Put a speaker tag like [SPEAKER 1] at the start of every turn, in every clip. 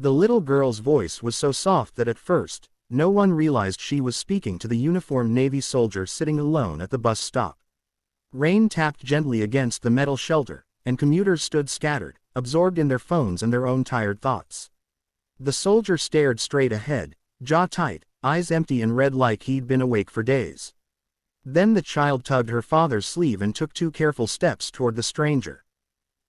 [SPEAKER 1] The little girl's voice was so soft that at first, no one realized she was speaking to the uniformed Navy soldier sitting alone at the bus stop. Rain tapped gently against the metal shelter, and commuters stood scattered, absorbed in their phones and their own tired thoughts. The soldier stared straight ahead, jaw tight, eyes empty and red like he'd been awake for days. Then the child tugged her father's sleeve and took 2 careful steps toward the stranger.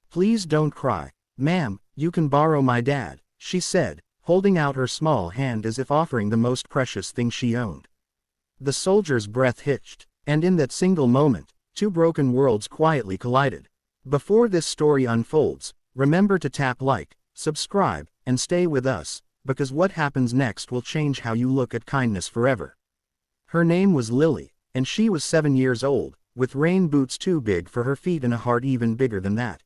[SPEAKER 1] "Please don't cry, ma'am, you can borrow my dad," she said, holding out her small hand as if offering the most precious thing she owned. The soldier's breath hitched, and in that single moment, 2 broken worlds quietly collided. Before this story unfolds, remember to tap like, subscribe, and stay with us, because what happens next will change how you look at kindness forever. Her name was Lily, and she was 7 years old, with rain boots too big for her feet and a heart even bigger than that.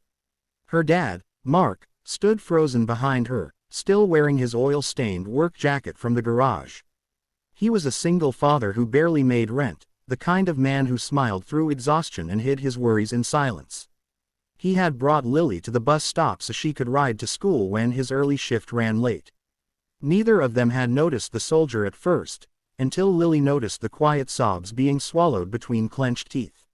[SPEAKER 1] Her dad, Mark, stood frozen behind her, still wearing his oil-stained work jacket from the garage. He was a single father who barely made rent, the kind of man who smiled through exhaustion and hid his worries in silence. He had brought Lily to the bus stop so she could ride to school when his early shift ran late. Neither of them had noticed the soldier at first, until Lily noticed the quiet sobs being swallowed between clenched teeth.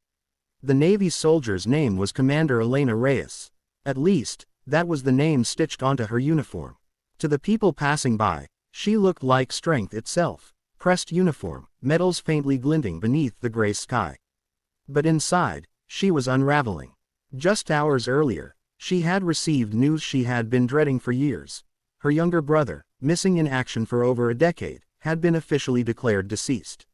[SPEAKER 1] The Navy soldier's name was Commander Elena Reyes. At least, that was the name stitched onto her uniform. To the people passing by, she looked like strength itself, pressed uniform, metals faintly glinting beneath the gray sky. But inside, she was unraveling. Just hours earlier, she had received news she had been dreading for years. Her younger brother, missing in action for over a decade, had been officially declared deceased.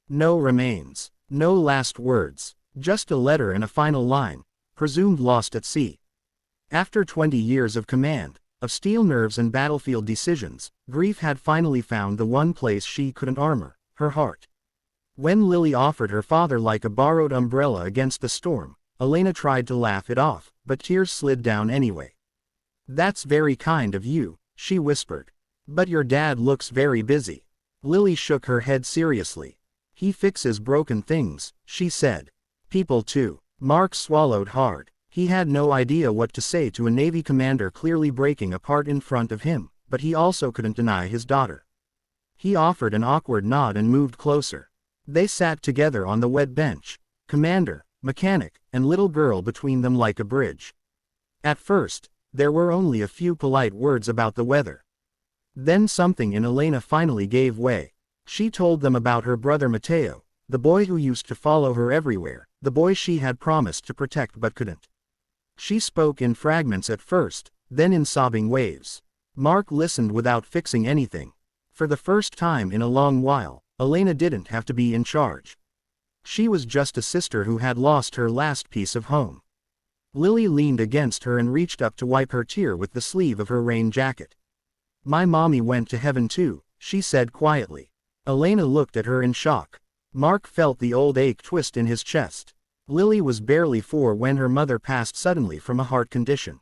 [SPEAKER 1] No remains, no last words, just a letter and a final line, presumed lost at sea. After 20 years of command, of steel nerves and battlefield decisions, grief had finally found the one place she couldn't armor, her heart. When Lily offered her father like a borrowed umbrella against the storm, Elena tried to laugh it off, but tears slid down anyway. "That's very kind of you," she whispered. "But your dad looks very busy." Lily shook her head seriously. "He fixes broken things," she said. "People too." Mark swallowed hard. He had no idea what to say to a Navy commander clearly breaking apart in front of him, but he also couldn't deny his daughter. He offered an awkward nod and moved closer. They sat together on the wet bench, commander, mechanic, and little girl between them like a bridge. At first, there were only a few polite words about the weather. Then something in Elena finally gave way. She told them about her brother Mateo, the boy who used to follow her everywhere, the boy she had promised to protect but couldn't. She spoke in fragments at first, then in sobbing waves. Mark listened without fixing anything. For the first time in a long while, Elena didn't have to be in charge. She was just a sister who had lost her last piece of home. Lily leaned against her and reached up to wipe her tear with the sleeve of her rain jacket. "My mommy went to heaven too," she said quietly. Elena looked at her in shock. Mark felt the old ache twist in his chest. Lily was barely 4 when her mother passed suddenly from a heart condition.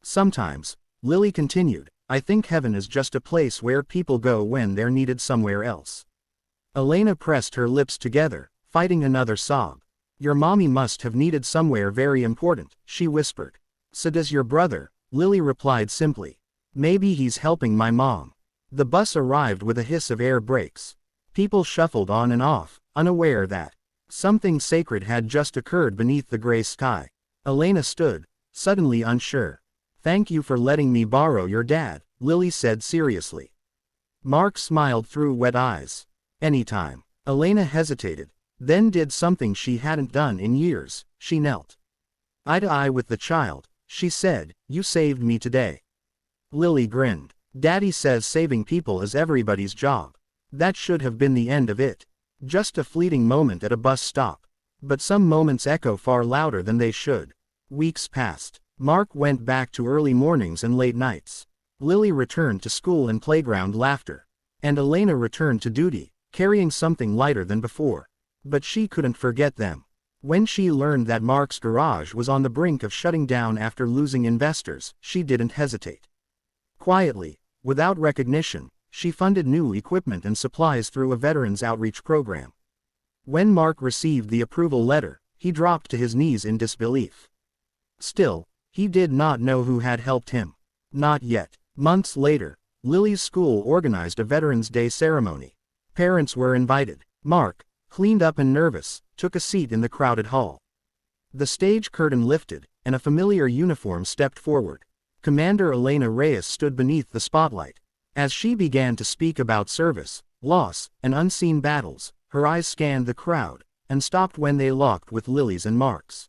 [SPEAKER 1] "Sometimes," Lily continued, "I think heaven is just a place where people go when they're needed somewhere else." Elena pressed her lips together, fighting another sob. "Your mommy must have needed somewhere very important," she whispered. "So does your brother," Lily replied simply. "Maybe he's helping my mom." The bus arrived with a hiss of air brakes. People shuffled on and off, unaware that something sacred had just occurred beneath the gray sky. Elena stood, suddenly unsure. "Thank you for letting me borrow your dad," Lily said seriously. Mark smiled through wet eyes. "Anytime." Elena hesitated, then did something she hadn't done in years. She knelt eye to eye with the child. She said, "You saved me today." Lily grinned. "Daddy says saving people is everybody's job." That should have been the end of it. Just a fleeting moment at a bus stop. But some moments echo far louder than they should. Weeks passed. Mark went back to early mornings and late nights. Lily returned to school and playground laughter. And Elena returned to duty, carrying something lighter than before. But she couldn't forget them. When she learned that Mark's garage was on the brink of shutting down after losing investors, she didn't hesitate. Quietly, without recognition, she funded new equipment and supplies through a veterans outreach program. When Mark received the approval letter, he dropped to his knees in disbelief. Still, he did not know who had helped him. Not yet. Months later, Lily's school organized a Veterans Day ceremony. Parents were invited. Mark, cleaned up and nervous, took a seat in the crowded hall. The stage curtain lifted, and a familiar uniform stepped forward. Commander Elena Reyes stood beneath the spotlight. As she began to speak about service, loss, and unseen battles, her eyes scanned the crowd, and stopped when they locked with Lily's and Mark's.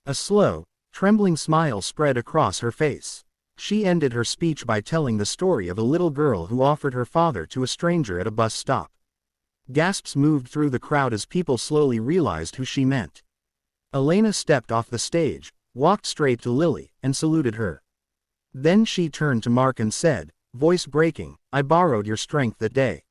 [SPEAKER 1] A slow, trembling smile spread across her face. She ended her speech by telling the story of a little girl who offered her father to a stranger at a bus stop. Gasps moved through the crowd as people slowly realized who she meant. Elena stepped off the stage, walked straight to Lily, and saluted her. Then she turned to Mark and said, voice breaking, I borrowed your strength that day.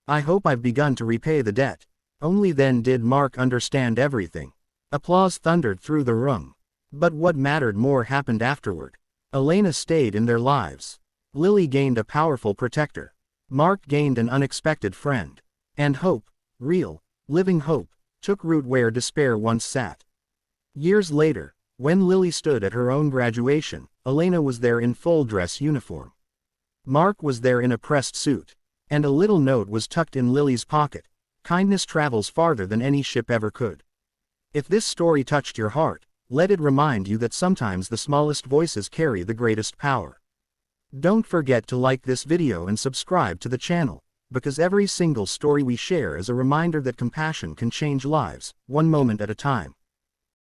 [SPEAKER 1] I hope I've begun to repay the debt. Only then did Mark understand everything. Applause thundered through the room. But what mattered more happened afterward. Elena stayed in their lives. Lily gained a powerful protector. Mark gained an unexpected friend. And hope, real, living hope, took root where despair once sat. Years later, when Lily stood at her own graduation, Elena was there in full dress uniform. Mark was there in a pressed suit. And a little note was tucked in Lily's pocket. Kindness travels farther than any ship ever could. If this story touched your heart, let it remind you that sometimes the smallest voices carry the greatest power. Don't forget to like this video and subscribe to the channel, because every single story we share is a reminder that compassion can change lives, one moment at a time.